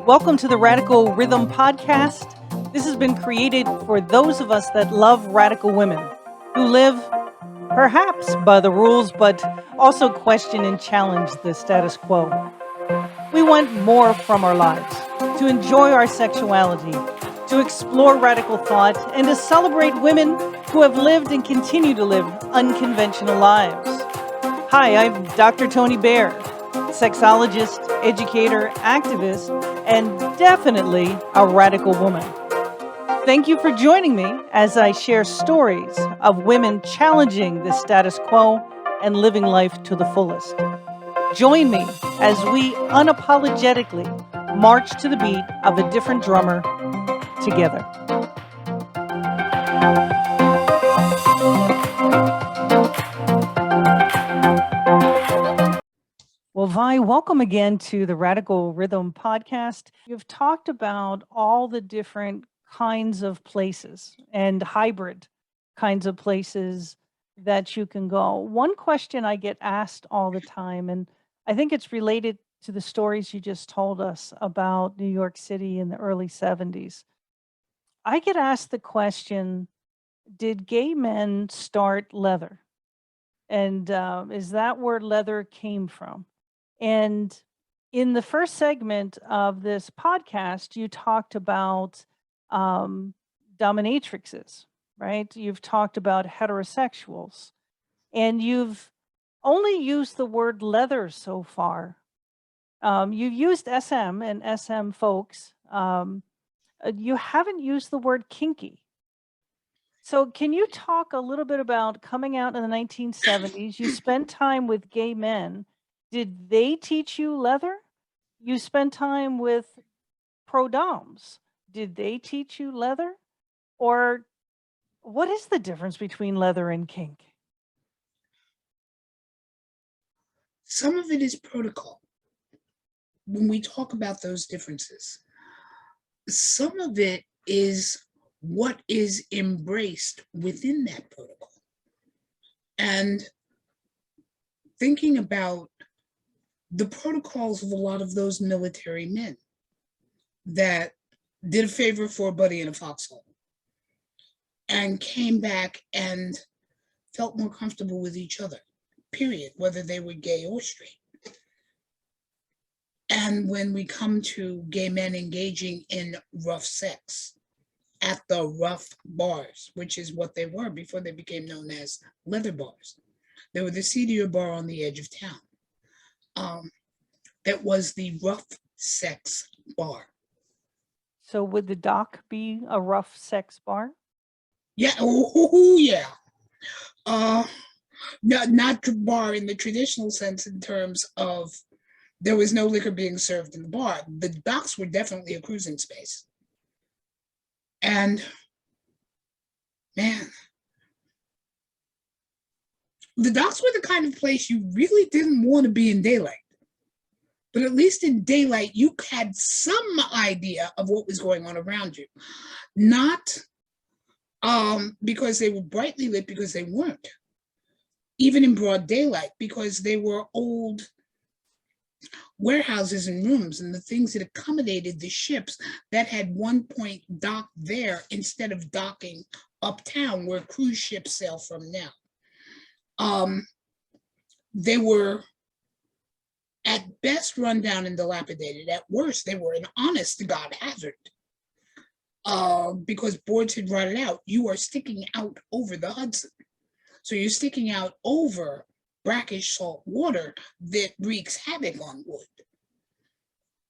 Welcome to the Radical Rhythm Podcast. This has been created for those of us that love radical women who live perhaps by the rules, but also question and challenge the status quo. We want more from our lives, to enjoy our sexuality, to explore radical thought, and to celebrate women who have lived and continue to live unconventional lives. Hi, I'm Dr. Toni Baird, sexologist, educator, activist, and definitely a radical woman. Thank you for joining me as I share stories of women challenging the status quo and living life to the fullest. Join me as we unapologetically march to the beat of a different drummer together. Well, Vi, welcome again to the Radical Rhythm Podcast. You've talked about all the different kinds of places and hybrid kinds of places that you can go. One question I get asked all the time, and I think it's related to the stories you just told us about New York City in the early 70s. I get asked the question, did gay men start leather? And is that where leather came from? And in the first segment of this podcast, you talked about dominatrixes, right? You've talked about heterosexuals, and you've only used the word leather so far. You've used SM and SM folks. You haven't used the word kinky. So can you talk a little bit about coming out in the 1970s? You spent time with gay men. Did they teach you leather? You spent time with pro-doms. Did they teach you leather? Or what is the difference between leather and kink? Some of it is protocol. When we talk about those differences, some of it is what is embraced within that protocol. And thinking about the protocols of a lot of those military men that did a favor for a buddy in a foxhole and came back and felt more comfortable with each other, period, whether they were gay or straight. And when we come to gay men engaging in rough sex at the rough bars, which is what they were before they became known as leather bars. They were the seedier bar on the edge of town. That was the rough sex bar. So would the dock be a rough sex bar? Yeah, oh yeah. Not bar in the traditional sense in terms of there was no liquor being served in the bar. The docks were definitely a cruising space. And man, the docks were the kind of place you really didn't want to be in daylight. But at least in daylight, you had some idea of what was going on around you. Not because they were brightly lit, because they weren't. Even in broad daylight, because they were old warehouses and rooms and the things that accommodated the ships that had one point docked there instead of docking uptown where cruise ships sail from now. They were at best run down and dilapidated. At worst, they were an honest to God hazard because boards had rotted out. You are sticking out over the Hudson. So you're sticking out over brackish salt water that wreaks havoc on wood.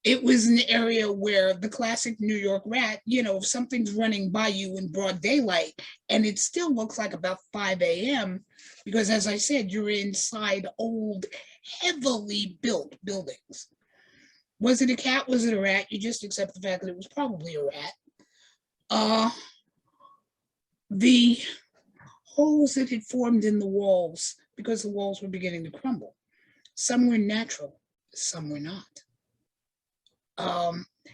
It was an area where the classic New York rat, if something's running by you in broad daylight and it still looks like about 5 a.m., because as I said, you're inside old, heavily built buildings. Was it a cat? Was it a rat? You just accept the fact that it was probably a rat. The holes that had formed in the walls, because the walls were beginning to crumble. Some were natural, some were not.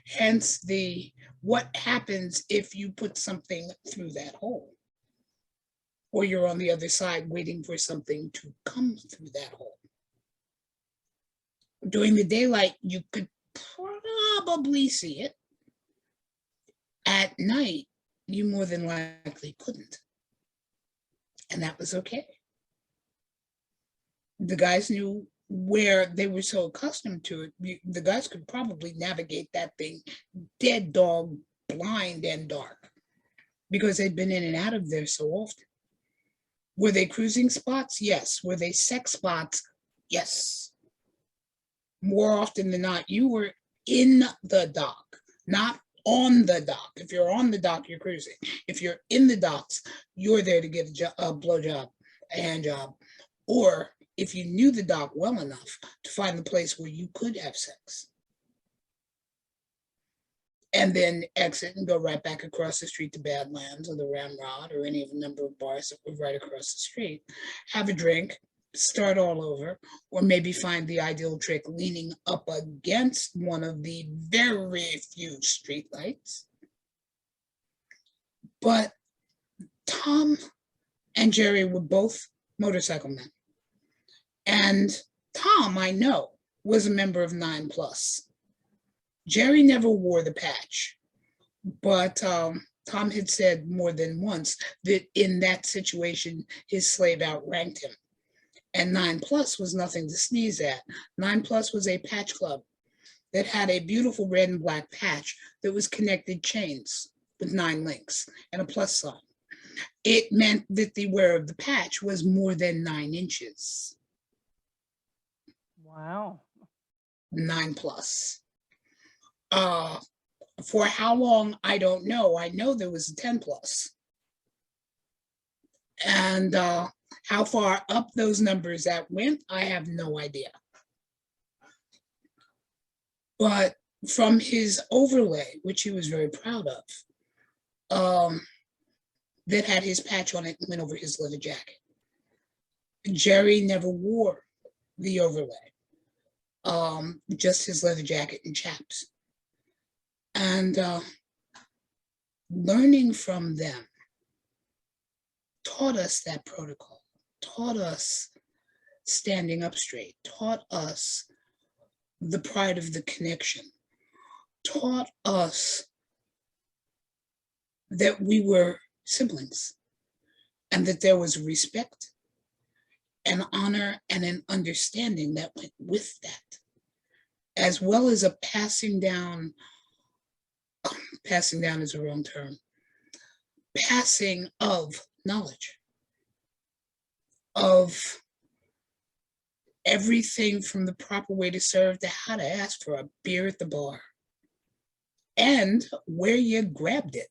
Hence what happens if you put something through that hole, or you're on the other side waiting for something to come through that hole. During the daylight, you could probably see it. At night, you more than likely couldn't. And that was okay. The guys knew where they were so accustomed to it. The guys could probably navigate that thing dead dog blind and dark because they'd been in and out of there so often. Were they cruising spots? Yes. Were they sex spots? Yes. More often than not, you were in the dock, not on the dock. If you're on the dock, you're cruising. If you're in the docks, you're there to get a blowjob, a hand job, or if you knew the dock well enough to find the place where you could have sex. And then exit and go right back across the street to Badlands or the Ramrod or any of the number of bars that were right across the street. Have a drink, start all over, or maybe find the ideal trick leaning up against one of the very few streetlights. But Tom and Jerry were both motorcycle men. And Tom, I know, was a member of 9 Plus. Jerry never wore the patch, but Tom had said more than once that in that situation, his slave outranked him. And 9 Plus was nothing to sneeze at. 9 Plus was a patch club that had a beautiful red and black patch that was connected chains with 9 links and a plus sign. It meant that the wearer of the patch was more than 9 inches. Wow. 9 Plus. For how long, I don't know. I know there was a 10 Plus. And how far up those numbers that went, I have no idea. But from his overlay, which he was very proud of, that had his patch on it and went over his leather jacket. Jerry never wore the overlay, just his leather jacket and chaps. And learning from them taught us that protocol, taught us standing up straight, taught us the pride of the connection, taught us that we were siblings and that there was respect and honor and an understanding that went with that, as well as a passing down is a wrong term, passing of knowledge of everything from the proper way to serve to how to ask for a beer at the bar and where you grabbed it,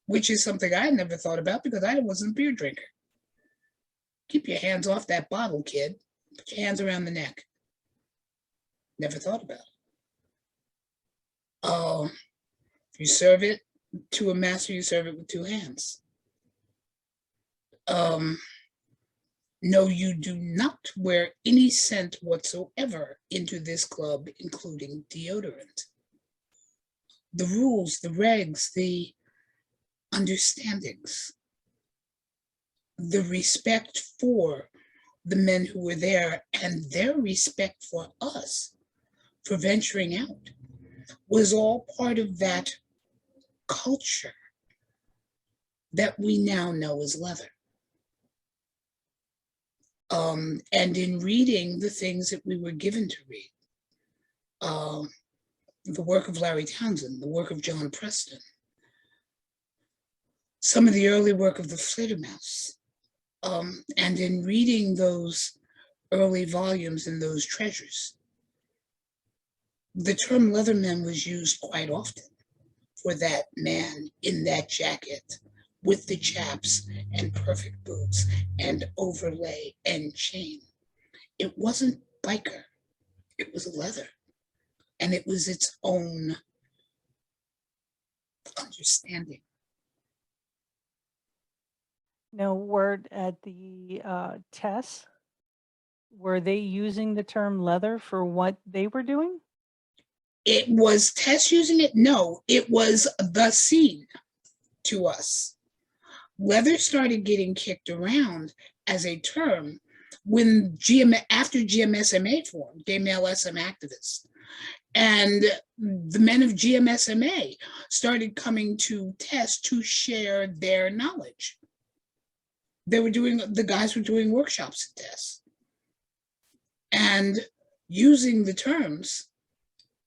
which is something I never thought about because I wasn't a beer drinker. Keep your hands off that bottle, kid. Put your hands around the neck. Never thought about it. You serve it to a master, you serve it with 2 hands. No, you do not wear any scent whatsoever into this club, including deodorant. The rules, the regs, the understandings, the respect for the men who were there and their respect for us for venturing out was all part of that culture that we now know as leather. And in reading the things that we were given to read, the work of Larry Townsend, the work of John Preston, some of the early work of the Fledermaus, and in reading those early volumes and those treasures, the term Leatherman was used quite often for that man in that jacket with the chaps and perfect boots and overlay and chain. It wasn't biker, it was leather. And it was its own understanding. Now, word at the tests, were they using the term leather for what they were doing? It was Tess using it? No, it was the scene to us. Leather started getting kicked around as a term when after GMSMA formed, Gay Male SM Activists, And the men of GMSMA started coming to test to share their knowledge. The guys were doing workshops and tests and using the terms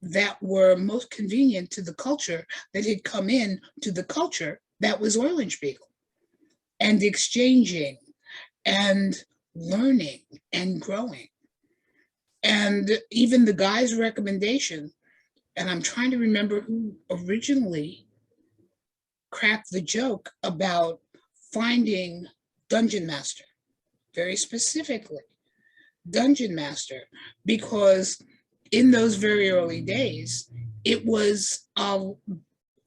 that were most convenient to the culture that had come in to the culture that was Eulenspiegel, and exchanging and learning and growing. And even the guy's recommendation, and I'm trying to remember who originally cracked the joke about finding Dungeon Master, very specifically Dungeon Master, because in those very early days, it was a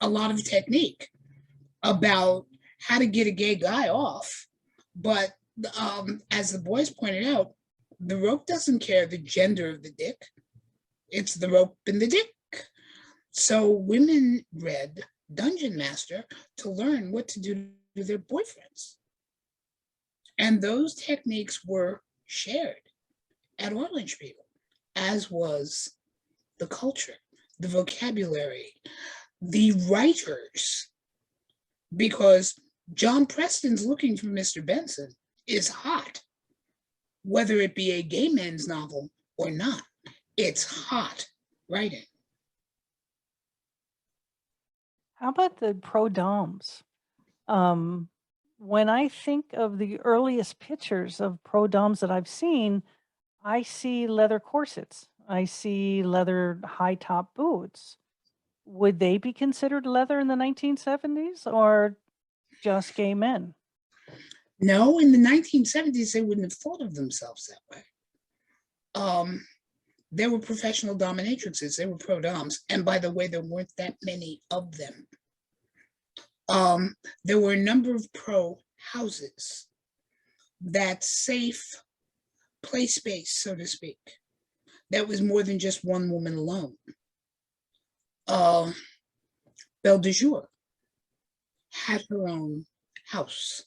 lot of technique about how to get a gay guy off. But as the boys pointed out, the rope doesn't care the gender of the dick. It's the rope and the dick. So women read Dungeon Master to learn what to do to their boyfriends. And those techniques were shared at Eulenspiegel, as was the culture, the vocabulary, the writers, because John Preston's Looking for Mr. Benson is hot, whether it be a gay men's novel or not. It's hot writing. How about the pro doms? When I think of the earliest pictures of pro doms that I've seen, I see leather corsets. I see leather high top boots. Would they be considered leather in the 1970s or just gay men? No, in the 1970s, they wouldn't have thought of themselves that way. There were professional dominatrixes, they were pro doms. And by the way, there weren't that many of them. There were a number of pro houses, that safe play space, so to speak, that was more than just one woman alone. Belle de Jour had her own house.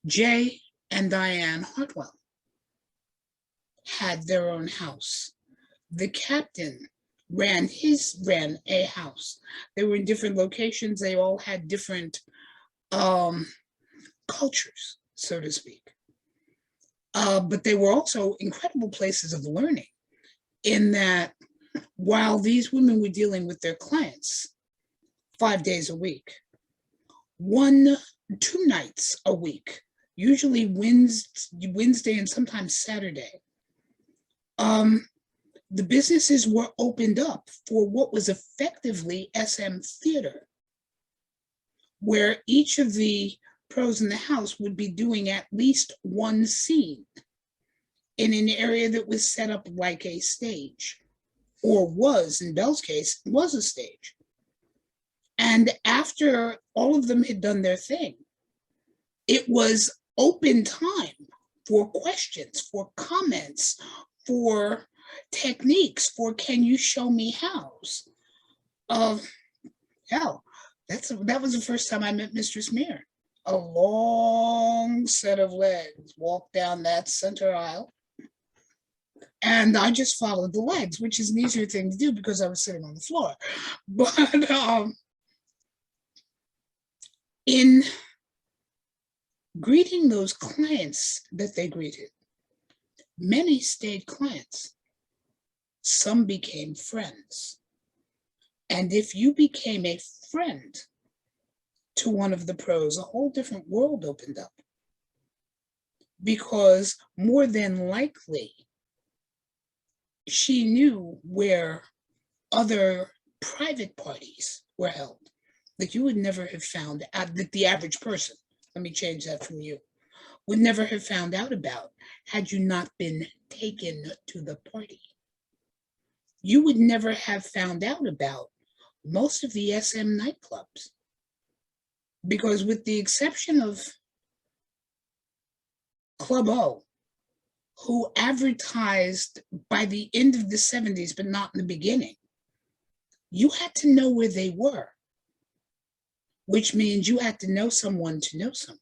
Jay and Diane Hartwell had their own house. The captain ran a house. They were in different locations. They all had different cultures, so to speak. But they were also incredible places of learning, in that while these women were dealing with their clients 5 days a week, 2 nights a week, usually Wednesday and sometimes Saturday, the businesses were opened up for what was effectively SM theater, where each of the pros in the house would be doing at least one scene in an area that was set up like a stage, or was, in Belle's case, was a stage. And after all of them had done their thing, it was open time for questions, for comments, for techniques, for can you show me hows? Hell, that was the first time I met Mistress Mere. A long set of legs walked down that center aisle, and I just followed the legs, which is an easier thing to do because I was sitting on the floor. But in greeting those clients that they greeted, many stayed clients. Some became friends. And if you became a friend to one of the pros, a whole different world opened up. Because more than likely, she knew where other private parties were held that you would never have found out, that the average person, let me change that from you, would never have found out about had you not been taken to the party. You would never have found out about most of the SM nightclubs, because with the exception of Club O, who advertised by the end of the 70s, but not in the beginning, you had to know where they were, which means you had to know someone to know someone.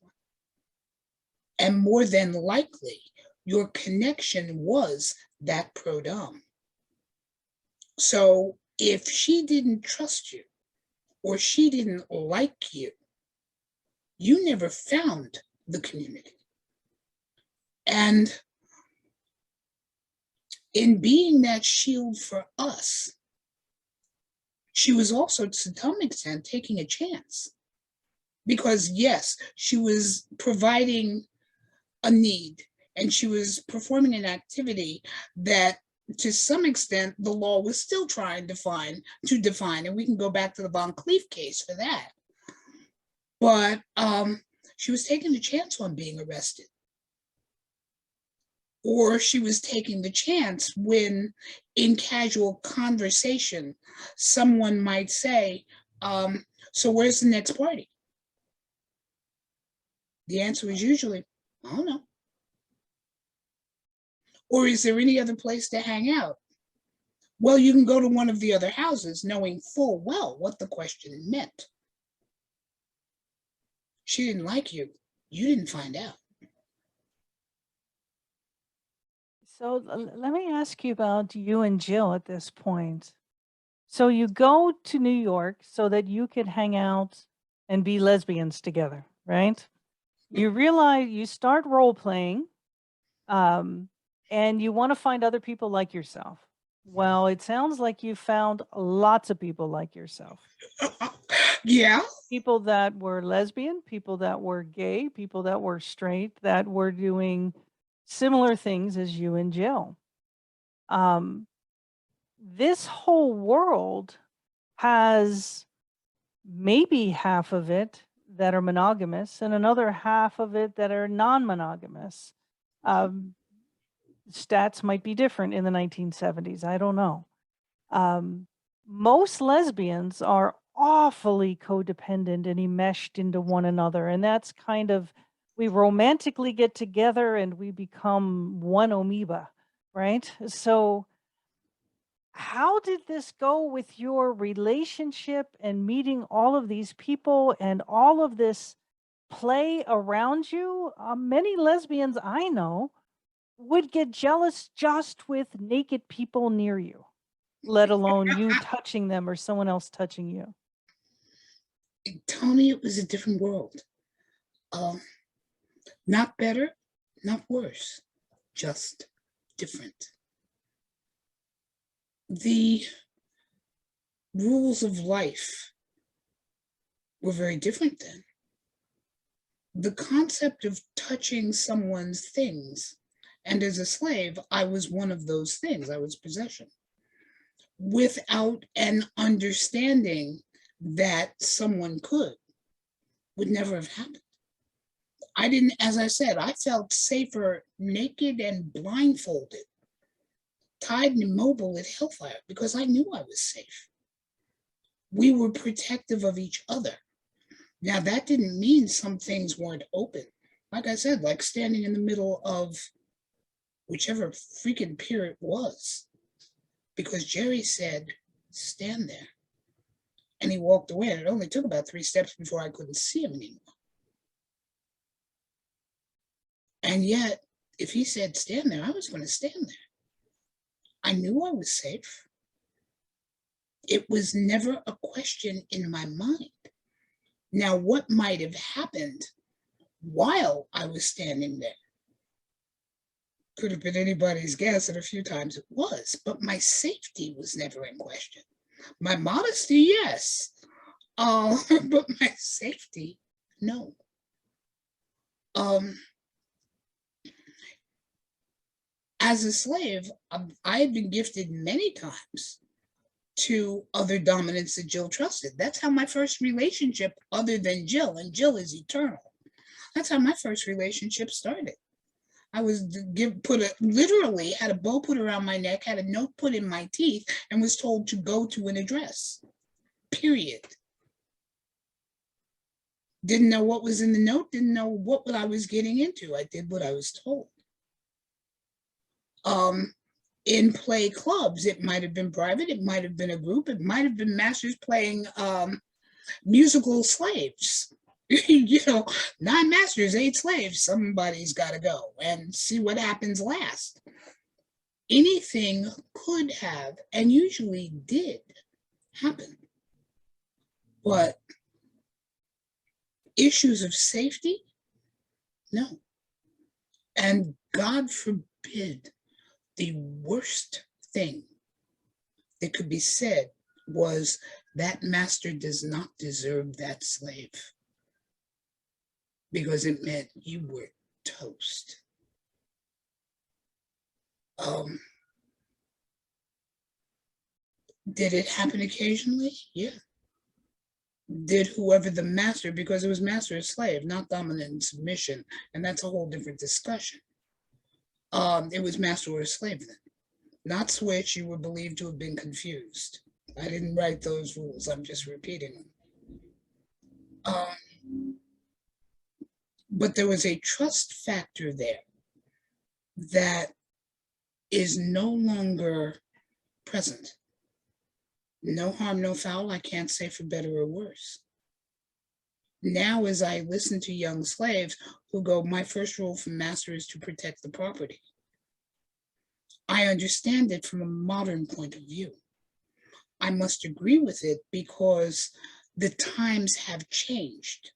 And more than likely, your connection was that pro dom. So if she didn't trust you or she didn't like you, you never found the community. And in being that shield for us, she was also, to some extent, taking a chance. Because, yes, she was providing a need and she was performing an activity that, to some extent, the law was still trying to define. And we can go back to the Von Cleef case for that. But she was taking a chance on being arrested. Or she was taking the chance when, in casual conversation, someone might say, so where's the next party? The answer is usually, I don't know. Or is there any other place to hang out? Well, you can go to one of the other houses, knowing full well what the question meant. She didn't like you. You didn't find out. So let me ask you about you and Jill at this point. So you go to New York so that you could hang out and be lesbians together, right? You realize you start role playing, and you want to find other people like yourself. Well, it sounds like you found lots of people like yourself. Yeah. People that were lesbian, people that were gay, people that were straight, that were doing similar things as you and Jill. This whole world has maybe half of it that are monogamous and another half of it that are non-monogamous. Stats might be different in the 1970s. I don't know. Most lesbians are awfully codependent and enmeshed into one another. And that's kind of, we romantically get together and we become one amoeba, right? So how did this go with your relationship and meeting all of these people and all of this play around you? Many lesbians I know would get jealous just with naked people near you, let alone you touching them or someone else touching you. Toni, it was a different world. Not better, not worse, just different. The rules of life were very different then. The concept of touching someone's things, and as a slave, I was one of those things. I was possession. Without an understanding that someone could, would never have happened. I didn't, as I said, I felt safer naked and blindfolded, tied and immobile at Hellfire, because I knew I was safe. We were protective of each other. Now, that didn't mean some things weren't open. Like I said, like standing in the middle of whichever freaking pier it was, because Jerry said, stand there. And he walked away, and it only took about 3 steps before I couldn't see him anymore. And yet, if he said stand there, I was going to stand there. I knew I was safe. It was never a question in my mind. Now, what might have happened while I was standing there could have been anybody's guess, and a few times it was, but my safety was never in question. My modesty, yes, but my safety, no. As a slave, I had been gifted many times to other dominants that Jill trusted. That's how my first relationship, other than Jill, and Jill is eternal, that's how my first relationship started. I was literally had a bow put around my neck, had a note put in my teeth, and was told to go to an address, period. Didn't know what was in the note, didn't know what I was getting into. I did what I was told. In play clubs, it might have been private, it might have been a group, it might have been masters playing musical slaves. 9 masters, 8 slaves, somebody's got to go and see what happens last. anything could have and usually did happen. But issues of safety, no. And God forbid, the worst thing that could be said was that master does not deserve that slave, because it meant you were toast. Did it happen occasionally? Yeah. Did whoever the master, because it was master or slave, not dominant and submission, and that's a whole different discussion. It was master or slave then. Not switch, you were believed to have been confused. I didn't write those rules, I'm just repeating them. But there was a trust factor there that is no longer present. No harm, no foul, I can't say for better or worse. Now, as I listen to young slaves who go, my first rule from master is to protect the property, I understand it from a modern point of view. I must agree with it because the times have changed.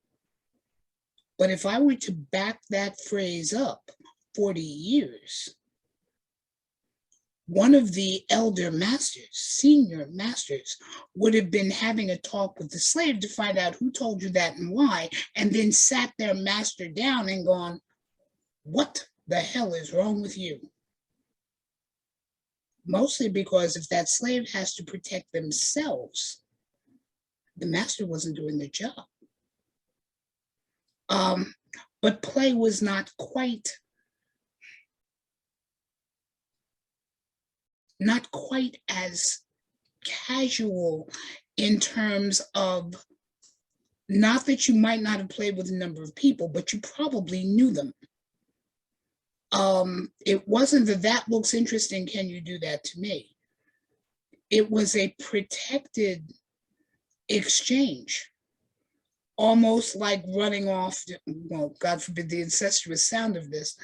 But if I were to back that phrase up 40 years, one of the elder masters, senior masters, would have been having a talk with the slave to find out who told you that and why, and then sat their master down and gone, what the hell is wrong with you? Mostly because if that slave has to protect themselves, the master wasn't doing the job. But play was not quite as casual in terms of, not that you might not have played with a number of people, but you probably knew them. It wasn't that looks interesting, can you do that to me? It was a protected exchange, almost like running off, well, God forbid the incestuous sound of this,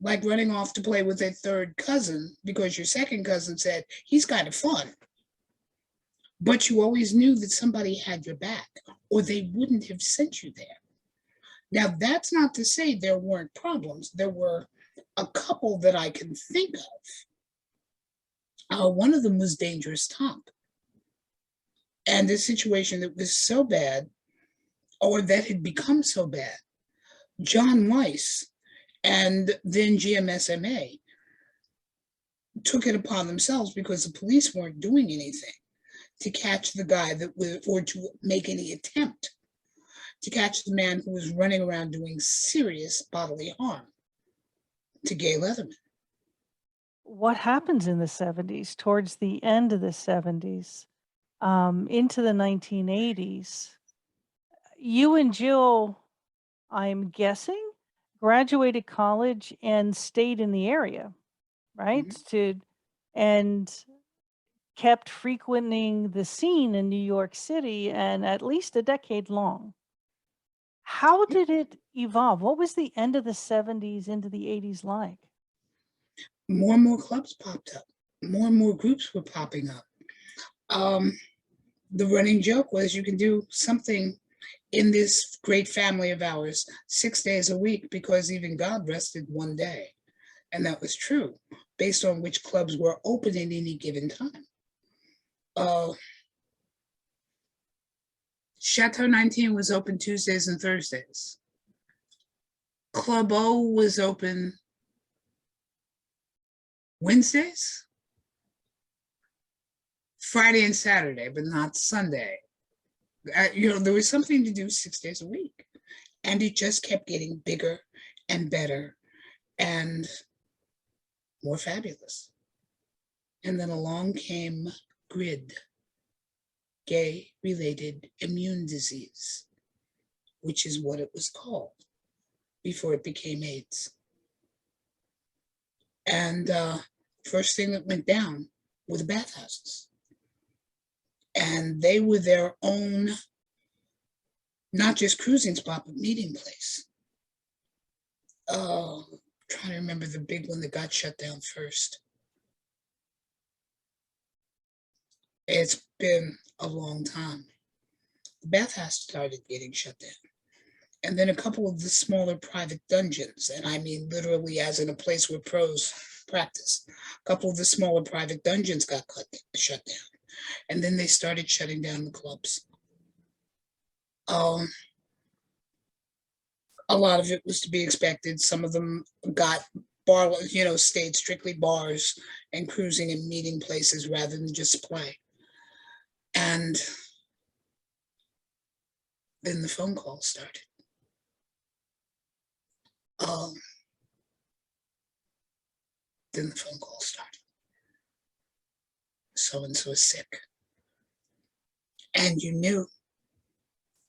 like running off to play with a third cousin because your second cousin said, he's kind of fun. But you always knew that somebody had your back, or they wouldn't have sent you there. Now, that's not to say there weren't problems. There were a couple that I can think of. One of them was Dangerous Tom. And the situation that was so bad, or that had become so bad, John Weiss and then GMSMA took it upon themselves, because the police weren't doing anything to catch the guy that was, or to make any attempt to catch the man who was running around doing serious bodily harm to gay Leatherman. What happens in the 70s, towards the end of the 70s, into the 1980s? You and Jill, I'm guessing, graduated college and stayed in the area, right? And kept frequenting the scene in New York City, and at least a decade long. How did it evolve? What was the end of the 70s into the 80s like? More and more clubs popped up. More and more groups were popping up. The running joke was you can do something in this great family of ours 6 days a week, because even God rested one day. And that was true, based on which clubs were open at any given time. Chateau 19 was open Tuesdays and Thursdays. Club O was open Wednesdays, Friday and Saturday, but not Sunday. There was something to do 6 days a week. And it just kept getting bigger and better and more fabulous. And then along came GRID, gay-related immune disease, which is what it was called before it became AIDS. And first thing that went down were the bathhouses. And they were their own, not just cruising spot, but meeting place. Trying to remember the big one that got shut down first. It's been a long time. The bathhouse started getting shut down. And then a couple of the smaller private dungeons, and I mean literally as in a place where pros practice. A couple of the smaller private dungeons got shut down. And then they started shutting down the clubs. Um, a lot of it was to be expected. Some of them got stayed strictly bars and cruising and meeting places rather than just play. And then the phone calls started. Um, then the phone calls started. So and so is sick. And you knew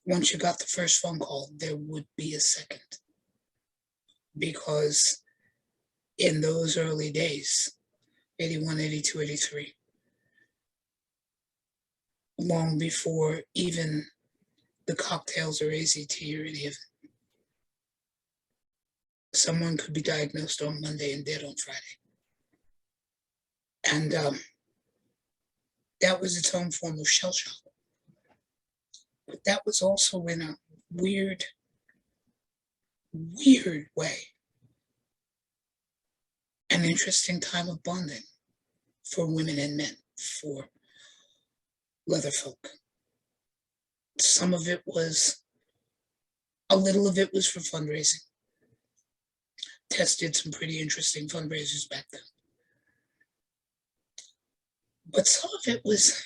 once you got the first phone call, there would be a second. Because in those early days, 81, 82, 83, long before even the cocktails or AZT or any of it, someone could be diagnosed on Monday and dead on Friday. And that was its own form of shell shock. But that was also in a weird, weird way an interesting time of bonding for women and men, for leather folk. Some of it was, a little of it was for fundraising. Tess did some pretty interesting fundraisers back then. But some of it was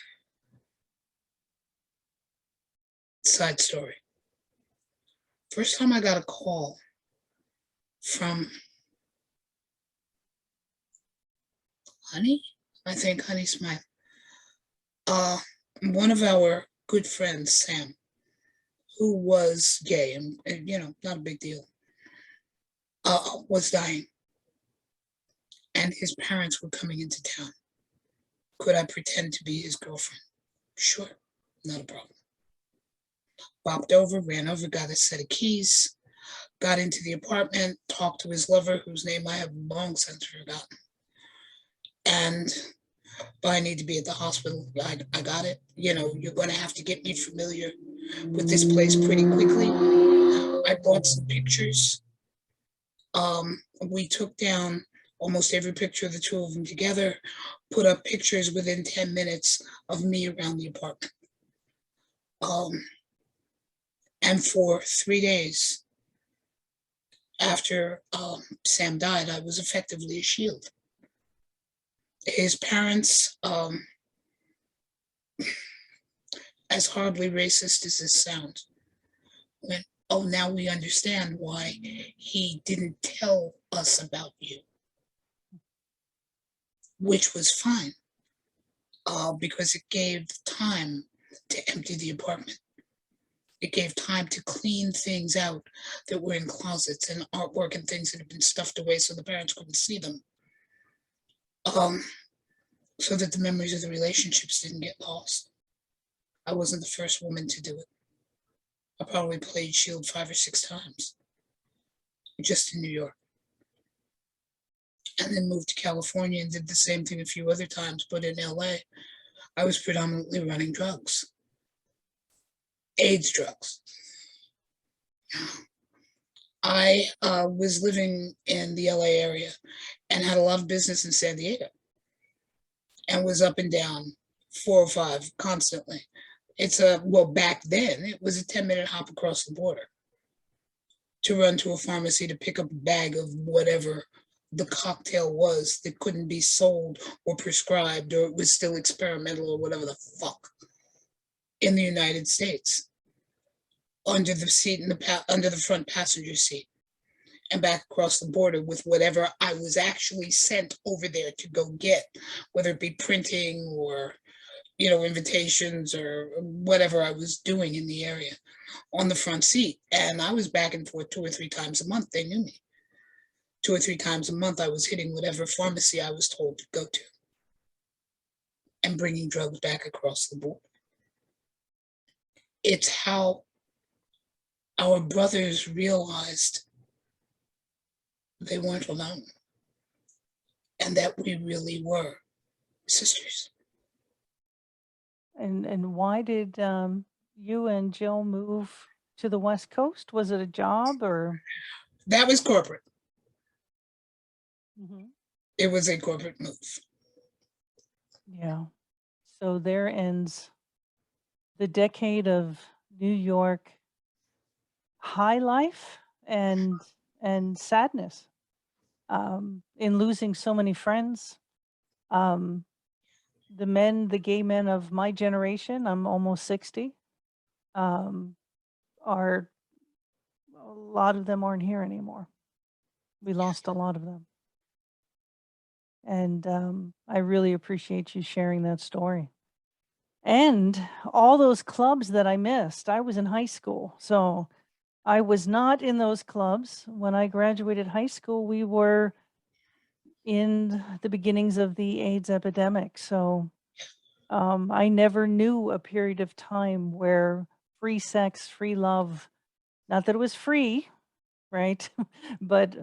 side story. First time I got a call from Honey, I think Honey Smythe, one of our good friends, Sam, who was gay and not a big deal, was dying. And his parents were coming into town. Could I pretend to be his girlfriend? Sure, not a problem. Bopped over, ran over, got a set of keys, got into the apartment, talked to his lover, whose name I have long since forgotten. And but I need to be at the hospital. I got it. You're going to have to get me familiar with this place pretty quickly. I bought some pictures. We took down almost every picture of the two of them together, put up pictures within 10 minutes of me around the apartment. And for 3 days after Sam died, I was effectively a shield. His parents, as horribly racist as this sounds, went, "Oh, now we understand why he didn't tell us about you," which was fine, because it gave time to empty the apartment. It gave time to clean things out that were in closets and artwork and things that had been stuffed away so the parents couldn't see them, so that the memories of the relationships didn't get lost. I wasn't the first woman to do it. I probably played Shield 5 or 6 times, just in New York. And then moved to California and did the same thing a few other times, but in LA, I was predominantly running drugs. AIDS drugs. I was living in the LA area and had a lot of business in San Diego and was up and down 405 constantly. Back then, it was a 10-minute hop across the border to run to a pharmacy to pick up a bag of whatever the cocktail was that couldn't be sold or prescribed, or it was still experimental or whatever the fuck, in the United States, under the seat under the front passenger seat, and back across the border with whatever I was actually sent over there to go get, whether it be printing or invitations or whatever I was doing in the area, on the front seat. And I was back and forth 2 or 3 times a month. They knew me. 2 or 3 times a month, I was hitting whatever pharmacy I was told to go to and bringing drugs back across the border. It's how our brothers realized they weren't alone and that we really were sisters. And why did you and Jill move to the West Coast? Was it a job or? That was corporate. Mhm. It was a corporate move. Yeah. So there ends the decade of New York high life and sadness in losing so many friends. Um, the gay men of my generation, I'm almost 60, um, are a lot of them aren't here anymore. We lost a lot of them. And I really appreciate you sharing that story. And all those clubs that I missed. I was in high school. So I was not in those clubs. When I graduated high school, we were in the beginnings of the AIDS epidemic. So I never knew a period of time where free sex, free love, not that it was free, right? But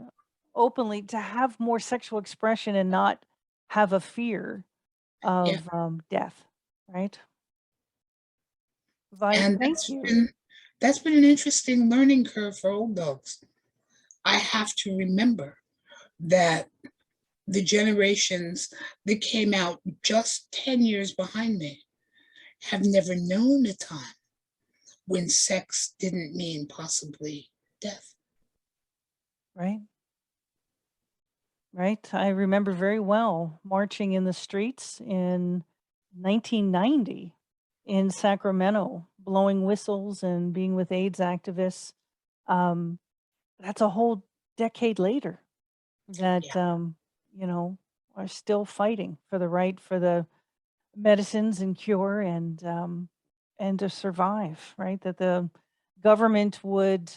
openly to have more sexual expression and not have a fear Yeah. of death, right? Vi, And thank you. that's been an interesting learning curve for old dogs. I have to remember that the generations that came out just 10 years behind me have never known a time when sex didn't mean possibly death. Right, right. I remember very well marching in the streets in 1990 in Sacramento, blowing whistles and being with AIDS activists. Um, that's a whole decade later Yeah. that, you know, are still fighting for the right for the medicines and cure and to survive, right? That the government would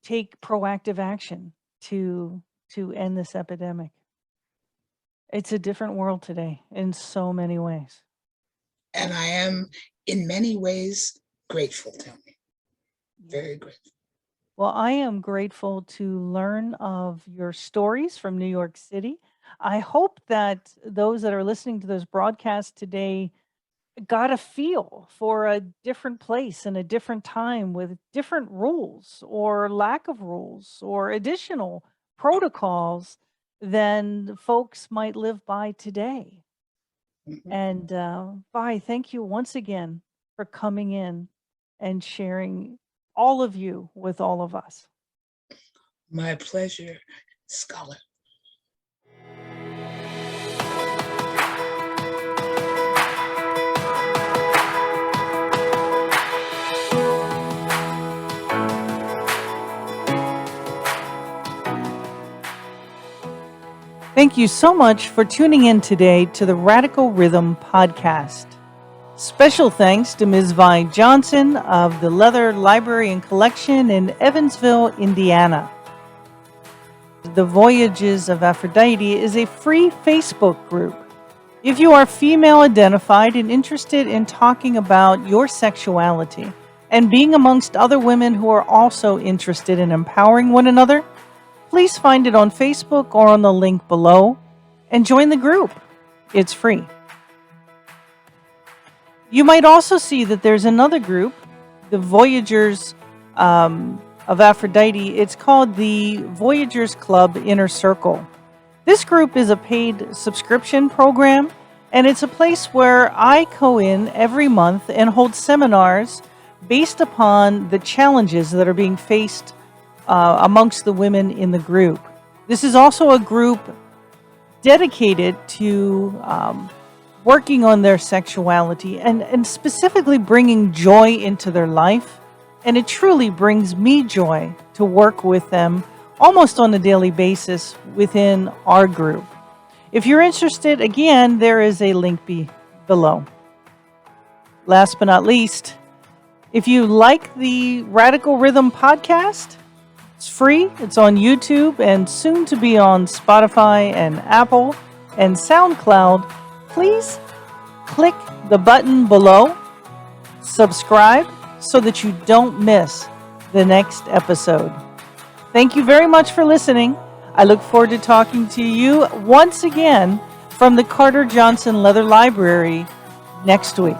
take proactive action to end this epidemic. It's a different world today in so many ways. And I am, in many ways, grateful, Toni. Yeah. Very grateful. Well, I am grateful to learn of your stories from New York City. I hope that those that are listening to this broadcast today got a feel for a different place and a different time with different rules or lack of rules or additional protocols than folks might live by today. Mhm. And Vi, thank you once again for coming in and sharing all of you with all of us. My pleasure, Scholar. Thank you so much for tuning in today to the Radical Rhythm podcast. Special thanks to Ms. Vi Johnson of the Leather Library and Collection in Evansville, Indiana. The Voyages of Aphrodite is a free Facebook group. If you are female identified and interested in talking about your sexuality and being amongst other women who are also interested in empowering one another, please find it on Facebook or on the link below and join the group. It's free. You might also see that there's another group, the Voyagers of Aphrodite. It's called the Voyagers Club Inner Circle. This group is a paid subscription program, and it's a place where I go in every month and hold seminars based upon the challenges that are being faced amongst the women in the group. This is also a group dedicated to working on their sexuality and specifically bringing joy into their life. And it truly brings me joy to work with them almost on a daily basis within our group. If you're interested, again, there is a link below. Last but not least, if you like the Radical Rhythm podcast, it's free. It's on YouTube and soon to be on Spotify and Apple and SoundCloud. Please click the button below, subscribe so that you don't miss the next episode. Thank you very much for listening. I look forward to talking to you once again from the Carter Johnson Leather Library next week.